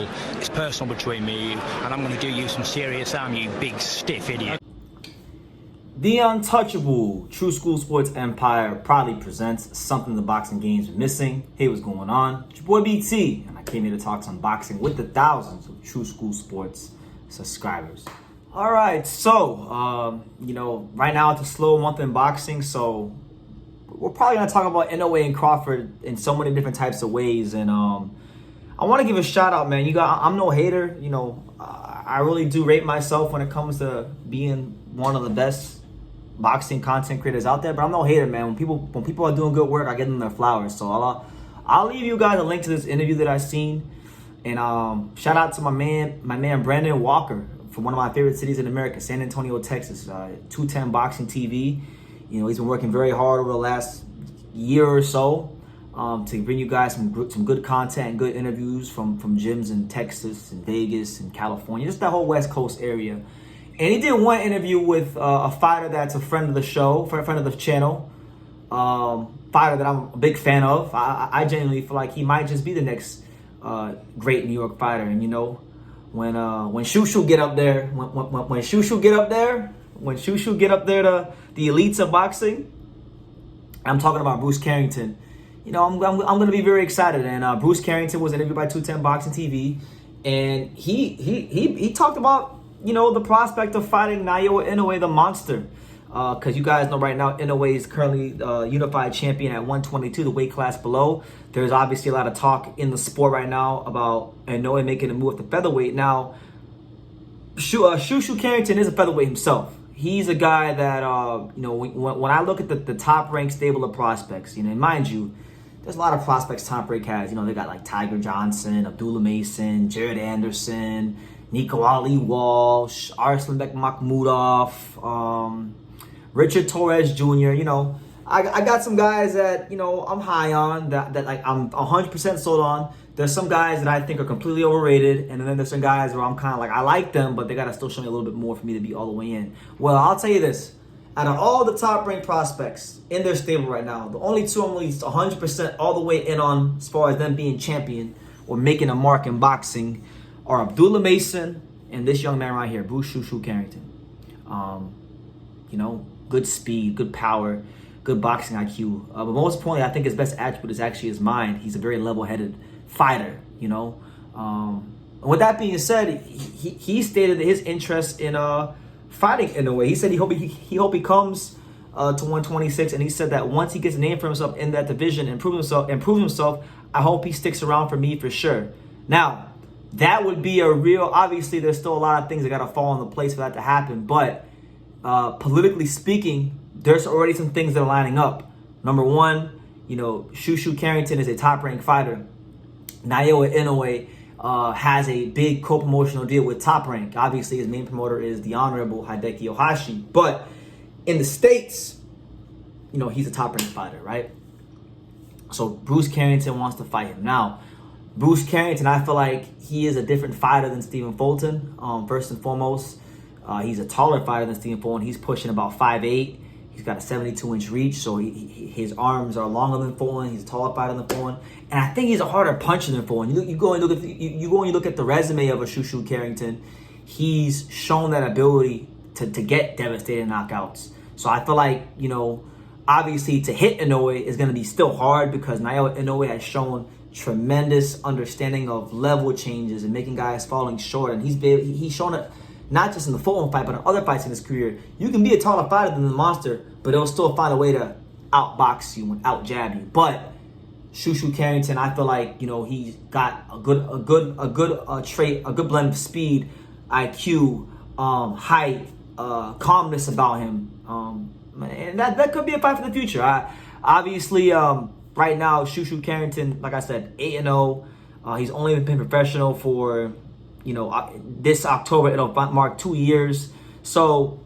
football. It's personal between me and you, and I'm going to do you some serious harm, you big stiff idiot. The untouchable True School Sports Empire proudly presents something the boxing game's been missing. Hey, what's going on? It's your boy BT, and I came here to talk some boxing with the thousands of True School Sports subscribers. All right, so, right now it's a slow month in boxing, so we're probably going to talk about Inoue and Crawford in so many different types of ways. And I want to give a shout out, man. I'm no hater. I really do rate myself when it comes to being one of the best boxing content creators out there, but I'm no hater, man. When people are doing good work, I give them their flowers. So I'll leave you guys a link to this interview that I've seen, and shout out to my man Brandon Walker from one of my favorite cities in America, San Antonio, Texas. 210 Boxing TV. He's been working very hard over the last year or so to bring you guys some good content and good interviews from gyms in Texas and Vegas and California, just that whole West Coast area. And he did one interview with a fighter that's a friend of the show, friend of the channel, fighter that I'm a big fan of. I genuinely feel like he might just be the next great New York fighter. And when Shu-Shu get up there, when Shu-Shu get up there to the elites of boxing, I'm talking about Bruce Carrington. I'm going to be very excited. And Bruce Carrington was interviewed by 210 Boxing TV, and he talked about the prospect of fighting Naoya Inoue, the monster. Because you guys know right now, Inoue is currently unified champion at 122, the weight class below. There's obviously a lot of talk in the sport right now about Inoue making a move at the featherweight. Now, Shushu Carrington is a featherweight himself. He's a guy that, when I look at the top-ranked stable of prospects, and mind you, there's a lot of prospects Top Rank has. They got like Tiger Johnson, Abdullah Mason, Jared Anderson, Nico Ali Walsh, Arslanbek Makhmudov, Richard Torres Jr. I got some guys that I'm high on, that like I'm 100% sold on. There's some guys that I think are completely overrated, and then there's some guys where I'm kind of like, I like them, but they gotta still show me a little bit more for me to be all the way in. Well, I'll tell you this: out of all the top-ranked prospects in their stable right now, the only two I'm at least 100% all the way in on as far as them being champion or making a mark in boxing are Abdullah Mason and this young man right here, Bruce Shushu Carrington. Good speed, good power, good boxing IQ. But most importantly, I think his best attribute is actually his mind. He's a very level-headed fighter, And with that being said, he stated his interest in fighting in a way. He said he hope he comes to 126, and he said that once he gets a name for himself in that division and prove himself, I hope he sticks around for me for sure. Now, that would be a real, obviously there's still a lot of things that got to fall into place for that to happen, but politically speaking, there's already some things that are lining up. Number one, Shushu Carrington is a top-ranked fighter. Naoya Inoue has a big co-promotional deal with Top Rank. Obviously, his main promoter is the Honorable Hideki Ohashi. But in the States, he's a top-ranked fighter, right? So Bruce Carrington wants to fight him. Now, Bruce Carrington, I feel like he is a different fighter than Stephen Fulton. First and foremost, he's a taller fighter than Stephen Fulton. He's pushing about 5'8". He's got a 72-inch reach, so his arms are longer than Fulton. He's a taller fighter than Fulton, and I think he's a harder puncher than Fulton. You go and look at the resume of a Shushu Carrington. He's shown that ability to get devastating knockouts. So I feel like obviously to hit Inoue is going to be still hard because Naoya Inoue has shown tremendous understanding of level changes and making guys falling short, and he's shown it. Not just in the Fulton fight, but in other fights in his career. You can be a taller fighter than the monster, but he'll still find a way to outbox you and outjab you. But Shushu Carrington, I feel like he's got a good trait, a good blend of speed, IQ, height, calmness about him, and that could be a fight for the future. Obviously, right now, Shushu Carrington, like I said, 8-0. He's only been professional for this October, it'll mark 2 years. So,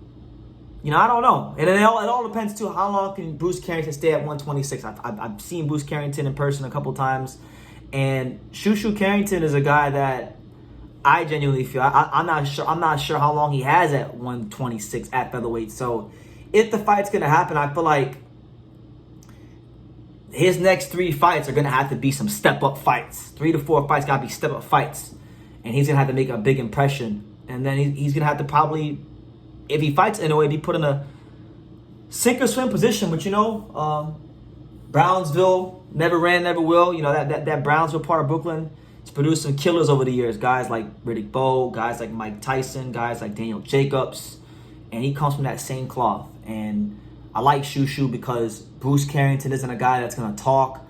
I don't know. And it all depends, too, how long can Bruce Carrington stay at 126. I've seen Bruce Carrington in person a couple times. And Shushu Carrington is a guy that I genuinely feel, I'm not sure how long he has at 126 at featherweight. So, if the fight's going to happen, I feel like his next 3 fights are going to have to be some step-up fights. 3 to 4 fights got to be step-up fights. and he's gonna have to make a big impression. And then he's gonna have to probably, if he fights Inoue, be put in a sink or swim position. But Brownsville never ran, never will. That Brownsville part of Brooklyn, it's produced some killers over the years. Guys like Riddick Bowe, guys like Mike Tyson, guys like Daniel Jacobs, and he comes from that same cloth. And I like Shu-Shu because Bruce Carrington isn't a guy that's gonna talk.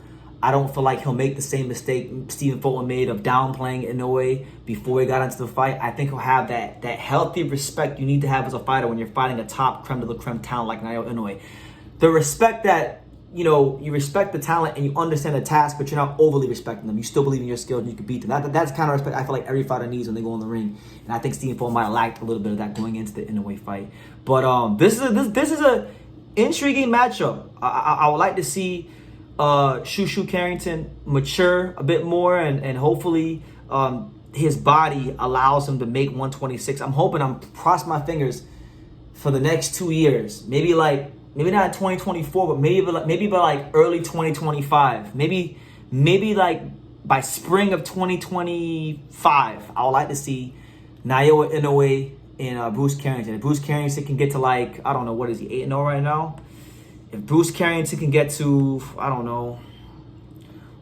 I don't feel like he'll make the same mistake Stephen Fulton made of downplaying Inoue before he got into the fight. I think he'll have that healthy respect you need to have as a fighter when you're fighting a top creme de la creme talent like Naoya Inoue. The respect that, you respect the talent and you understand the task, but you're not overly respecting them. You still believe in your skills and you can beat them. That's kind of respect I feel like every fighter needs when they go in the ring. And I think Stephen Fulton might have lacked a little bit of that going into the Inoue fight. But this is a intriguing matchup. I would like to see Shushu Carrington mature a bit more, and hopefully his body allows him to make 126. I'm crossing my fingers for the next 2 years. Maybe not 2024, but maybe by like early 2025. Maybe like by spring of 2025. I would like to see Naoya Inoue and Bruce Carrington. If Bruce Carrington can get to like, I don't know, what is he, 8-0 right now? If Bruce Carrington can get to, I don't know,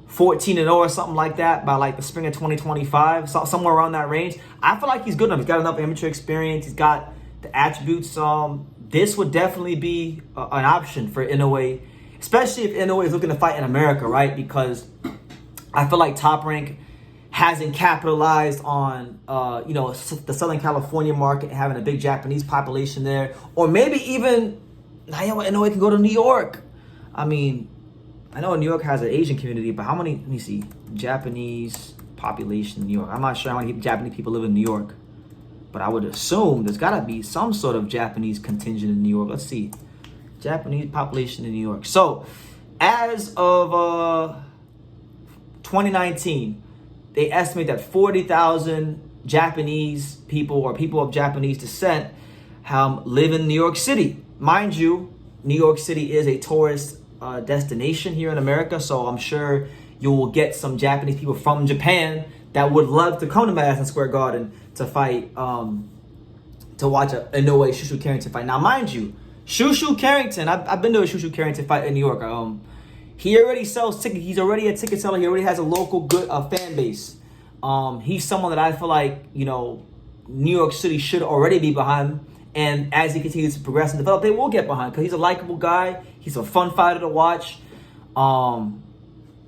14-0 or something like that by like the spring of 2025, somewhere around that range, I feel like he's good enough. He's got enough amateur experience. He's got the attributes. This would definitely be an option for Inoue, especially if Inoue is looking to fight in America, right? Because I feel like Top Rank hasn't capitalized on, the Southern California market, having a big Japanese population there, or maybe even Naoya Inoue can go to New York. I mean, I know New York has an Asian community, but how many, let me see, Japanese population in New York. I'm not sure how many Japanese people live in New York, but I would assume there's got to be some sort of Japanese contingent in New York. Let's see. Japanese population in New York. So, as of 2019, they estimate that 40,000 Japanese people or people of Japanese descent live in New York City. Mind you, New York City is a tourist destination here in America, so I'm sure you will get some Japanese people from Japan that would love to come to Madison Square Garden to fight, to watch a Inoue Shushu Carrington fight. Now, mind you, Shushu Carrington, I've been to a Shushu Carrington fight in New York. He already sells tickets. He's already a ticket seller. He already has a local good fan base. He's someone that I feel like, New York City should already be behind. And as he continues to progress and develop, they will get behind because he's a likable guy. He's a fun fighter to watch.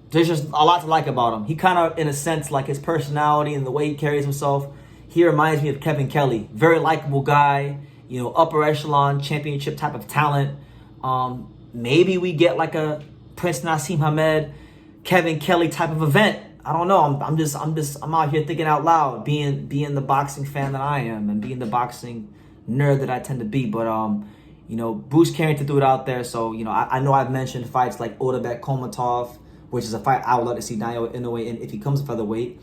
There's just a lot to like about him. He kind of, in a sense, like his personality and the way he carries himself, he reminds me of Kevin Kelly. Very likable guy, upper echelon championship type of talent. Maybe we get like a Prince Nassim Hamed, Kevin Kelly type of event. I don't know. I'm out here thinking out loud, being the boxing fan that I am and being the boxing nerd that I tend to be. But Bruce Carrington threw it out there. So I know I've mentioned fights like Otabek Komatov, which is a fight I would love to see Naoya Inoue in if he comes featherweight.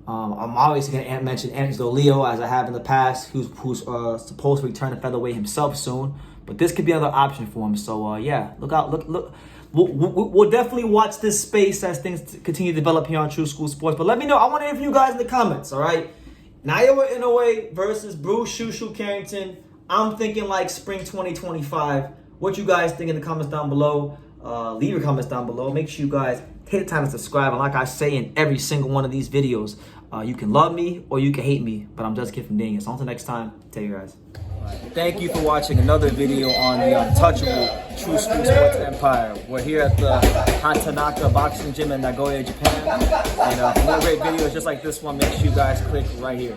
I'm obviously going to mention Angelo Leo, as I have in the past, who's supposed to return to featherweight himself soon. But this could be another option for him. So yeah, look out, look. We'll definitely watch this space as things continue to develop here on True School Sports. But let me know. I want to hear from you guys in the comments, all right? Naoya Inoue versus Bruce Shushu Carrington. I'm thinking like spring 2025. What you guys think in the comments down below? Leave your comments down below. Make sure you guys take the time to subscribe. And like I say in every single one of these videos, you can love me or you can hate me. But I'm just Kid from Daniel. So until next time, take care, guys. Thank you for watching another video on the untouchable True School Sports Empire. We're here at the Hatanaka Boxing Gym in Nagoya, Japan. And for more great videos just like this one, make sure you guys click right here.